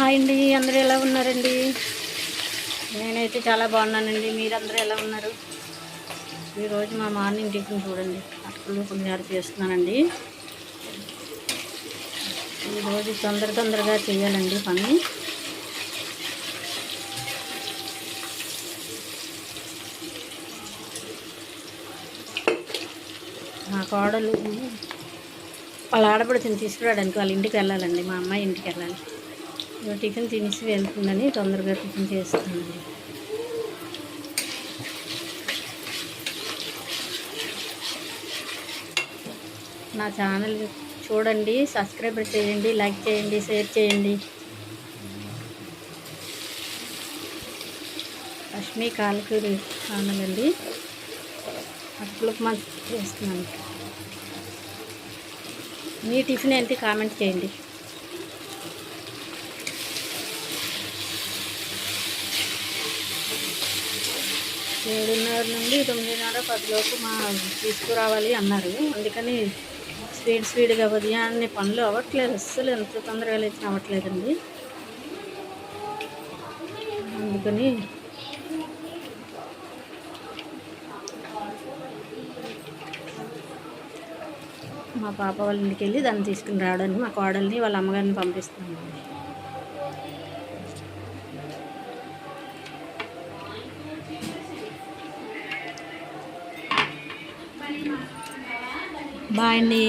Hi అండి, అందరూ ఎలా ఉన్నారండి? నేనైతే చాలా బాగున్నానండి. మీరందరూ ఎలా ఉన్నారు? ఈరోజు మా మార్నింగ్ టిఫిన్ చూడండి, అటుకులు పులిహోర చేస్తున్నానండి. ఈరోజు తొందరగా చేయాలండి పని. మా కోడలు వాళ్ళ ఆడపడుచుని తీసుకురావడానికి వాళ్ళ ఇంటికి వెళ్ళాలండి. మా అమ్మాయి ఇంటికి వెళ్ళాలి. టిఫిన్ తినేసి వెళ్తుందని తొందరగా టిఫిన్ చేస్తానండి. నా ఛానల్ చూడండి, సబ్స్క్రైబర్ చేయండి, లైక్ చేయండి, షేర్ చేయండి. లక్ష్మీ కాలకూరి ఛానల్ అండి. అటుకులకు మంచి చేస్తున్నాను. మీ టిఫిన్ ఏంటి కామెంట్ చేయండి. ఏడున్నర నుండి 9:30, 10 లోపు తీసుకురావాలి అన్నారు. అందుకని స్పీడ్గా ఉదయాన్నే పనులు అవ్వట్లేదు. అస్సలు ఎంత తొందరగా లేచిన అవ్వట్లేదండి. అందుకని మా పాప వాళ్ళ ఇంటికి వెళ్ళి దాన్ని తీసుకుని రావడానికి మా కోడల్ని వాళ్ళ అమ్మగారిని పంపిస్తున్నాను. బాయ్ అండి.